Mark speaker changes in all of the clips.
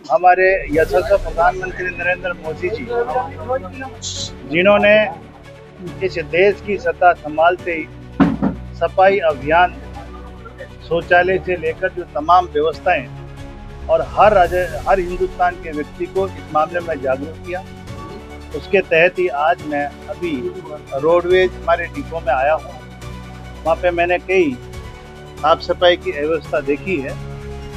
Speaker 1: हमारे यशस्वी प्रधानमंत्री नरेंद्र मोदी जी, जिन्होंने इस देश की सत्ता संभालते ही सफाई अभियान, शौचालय से लेकर जो तमाम व्यवस्थाएं और हर हिंदुस्तान के व्यक्ति को इस मामले में जागरूक किया। उसके तहत ही आज मैं अभी रोडवेज हमारे डिपो में आया हूँ। वहाँ पे मैंने कई साफ सफाई की व्यवस्था देखी है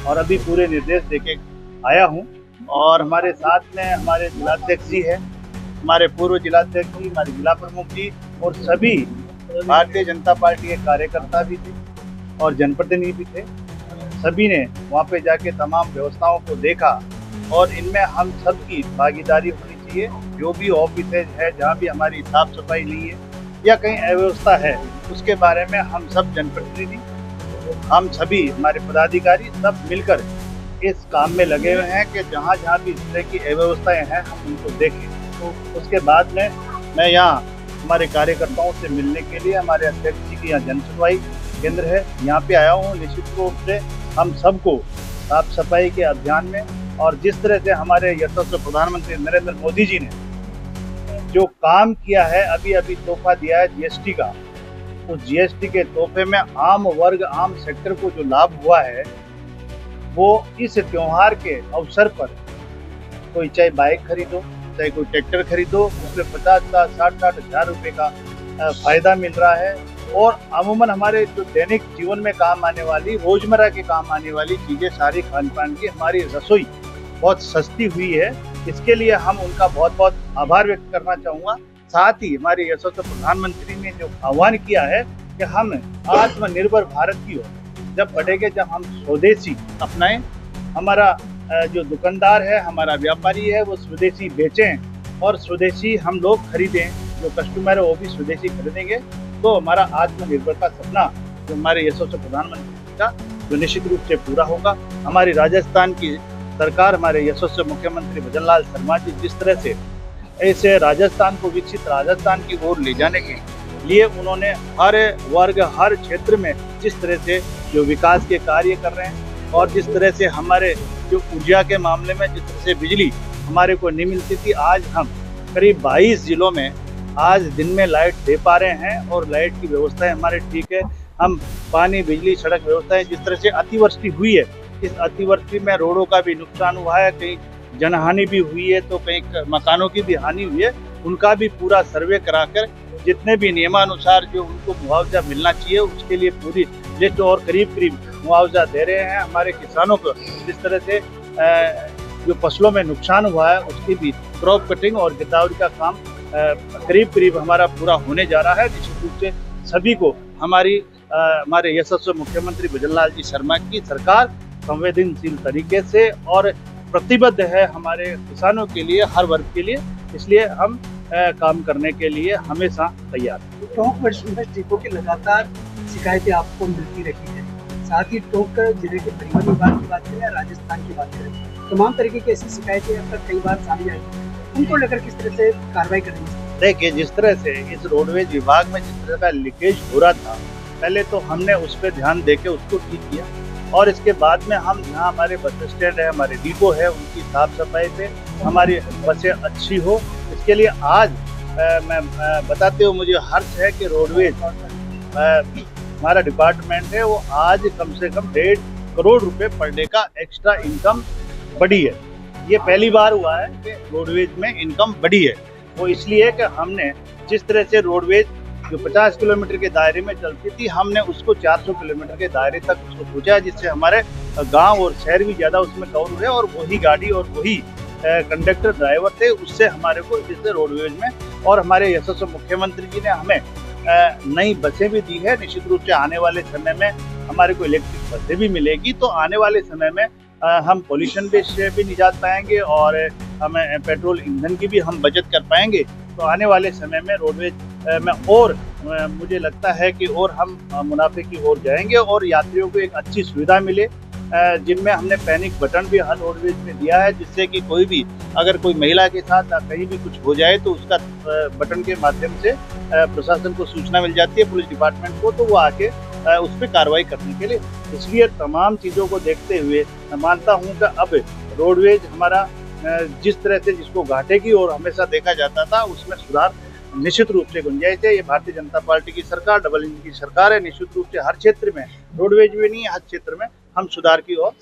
Speaker 1: और अभी पूरे निर्देश देके आया हूँ। और हमारे साथ में हमारे जिलाध्यक्ष जी है, हमारे पूर्व जिलाध्यक्ष जी, हमारे जिला प्रमुख जी और सभी भारतीय जनता पार्टी के कार्यकर्ता भी थे और जनप्रतिनिधि भी थे। सभी ने वहाँ पे जाके तमाम व्यवस्थाओं को देखा और इनमें हम सब की भागीदारी होनी चाहिए। जो भी ऑफिस है जहाँ भी हमारी साफ सफाई नहीं है या कहीं अव्यवस्था है, उसके बारे में हम सब जनप्रतिनिधि, हम सभी हमारे पदाधिकारी सब मिलकर इस काम में लगे हुए हैं कि जहाँ जहाँ भी इस तरह की अव्यवस्थाएं हैं हम उनको देखें। तो उसके बाद में मैं यहाँ हमारे कार्यकर्ताओं से मिलने के लिए हमारे अध्यक्ष जी की यहाँ जन सुनवाई केंद्र है, यहाँ पे आया हूँ। निश्चित रूप से हम सबको साफ सफाई के अभियान में और जिस तरह से हमारे यशस्वी प्रधानमंत्री नरेंद्र मोदी जी ने जो काम किया है, अभी तोहफा दिया है जीएसटी का, उस जीएसटी के तोहफे में आम वर्ग, आम सेक्टर को जो लाभ हुआ है, वो इस त्योहार के अवसर पर कोई चाहे बाइक खरीदो, चाहे कोई ट्रैक्टर खरीदो, उसमें 50-60 हज़ार रुपये का फायदा मिल रहा है। और अमूमन हमारे जो दैनिक जीवन में काम आने वाली, रोजमर्रा के काम आने वाली चीजें, सारी खान पान की, हमारी रसोई बहुत सस्ती हुई है। इसके लिए हम उनका बहुत बहुत आभार व्यक्त करना चाहूँगा। साथ ही हमारे यशस्वी प्रधानमंत्री ने जो आह्वान किया है कि हम आत्मनिर्भर भारत की ओर जब बढ़ेंगे, जब हम स्वदेशी अपनाएं, हमारा जो दुकानदार है, हमारा व्यापारी है, वो स्वदेशी बेचें और स्वदेशी हम लोग खरीदें, जो कस्टमर है वो भी स्वदेशी खरीदेंगे, तो हमारा आत्मनिर्भर का सपना जो हमारे यशस्वी प्रधानमंत्री का जो निश्चित रूप से पूरा होगा। हमारी राजस्थान की सरकार, हमारे यशस्वी मुख्यमंत्री भजन लाल शर्मा जी जिस तरह से ऐसे राजस्थान को विकसित राजस्थान की ओर ले जाने के लिए उन्होंने हर वर्ग, हर क्षेत्र में जिस तरह से जो विकास के कार्य कर रहे हैं और जिस तरह से हमारे जो ऊर्जा के मामले में जिस तरह से बिजली हमारे को नहीं मिलती थी, आज हम करीब 22 जिलों में आज दिन में लाइट दे पा रहे हैं और लाइट की व्यवस्थाएं हमारे ठीक है। हम पानी, बिजली, सड़क व्यवस्थाएं, जिस तरह से अतिवृष्टि हुई है, इस अतिवृष्टि में रोडों का भी नुकसान हुआ है, कहीं जनहानि भी हुई है तो कहीं मकानों की भी हानि हुई है। उनका भी पूरा सर्वे कराकर जितने भी नियमानुसार जो उनको मुआवजा मिलना चाहिए उसके लिए पूरी लिस्ट और करीब मुआवजा दे रहे हैं। हमारे किसानों को जिस तरह से जो फसलों में नुकसान हुआ है उसकी भी क्रॉप कटिंग और गिरदावरी का काम करीब हमारा पूरा होने जा रहा है। निश्चित रूप से सभी को हमारे यशस्वी मुख्यमंत्री भजन लाल जी शर्मा की सरकार संवेदनशील तरीके से और प्रतिबद्ध है हमारे किसानों के लिए, हर वर्ग के लिए, इसलिए हम काम करने के लिए हमेशा तैयार हैं।
Speaker 2: टोंक मर्चेंडाइज डिपो की लगातार शिकायतें आपको मिलती रही है। साथ ही टोंक जिले के परिवहन विभाग की बात करें या राजस्थान की बात करें, तमाम तरीके की ऐसी शिकायतें अब तक कई बार सामने आई हैं। उनको लेकर किस तरह से कार्रवाई करेंगे?
Speaker 1: देखिए, जिस तरह से इस रोडवेज विभाग में जिस तरह का लीकेज हो रहा था, पहले तो हमने उस पर ध्यान देके उसको ठीक किया और इसके बाद में हम यहाँ हमारे बस स्टैंड है, हमारे डिपो है, उनकी साफ सफाई पे हमारी बसें अच्छी हो, इसके लिए आज मैं बताते हुए मुझे हर्ष है कि रोडवेज हमारा डिपार्टमेंट है, वो आज कम से कम 1.5 करोड़ रुपए पर डे का एक्स्ट्रा इनकम बढ़ी है। ये पहली बार हुआ है कि रोडवेज में इनकम बढ़ी है। वो इसलिए कि हमने जिस तरह से रोडवेज जो 50 किलोमीटर के दायरे में चलती थी, हमने उसको 400 किलोमीटर के दायरे तक उसको पहुँचा, जिससे हमारे गांव और शहर भी ज़्यादा उसमें कवर हुए और वही गाड़ी और वही कंडक्टर ड्राइवर थे, उससे हमारे को जिससे रोडवेज में। और हमारे यशस्वी मुख्यमंत्री जी ने हमें नई बसें भी दी है। निश्चित रूप से आने वाले समय में हमारे को इलेक्ट्रिक बसें भी मिलेगी, तो आने वाले समय में हम पोल्यूशन से भी निजात पाएंगे और हमें पेट्रोल ईंधन की भी हम बचत कर पाएंगे। तो आने वाले समय में रोडवेज में और मुझे लगता है कि और हम मुनाफे की ओर जाएंगे और यात्रियों को एक अच्छी सुविधा मिले, जिनमें हमने पैनिक बटन भी हर रोडवेज में दिया है, जिससे कि कोई भी अगर कोई महिला के साथ कहीं भी कुछ हो जाए तो उसका बटन के माध्यम से प्रशासन को सूचना मिल जाती है, पुलिस डिपार्टमेंट को, तो वो आके उस पर कार्रवाई करने के लिए। इसलिए तमाम चीज़ों को देखते हुए मैं मानता हूँ कि अब रोडवेज हमारा जिस तरह से जिसको घाटे की ओर हमेशा देखा जाता था, उसमें सुधार निश्चित रूप से गुंजाइश है। ये भारतीय जनता पार्टी की सरकार, डबल इंजन की सरकार है। निश्चित रूप से हर क्षेत्र में, रोडवेज में नहीं, हर क्षेत्र में हम सुधार की ओर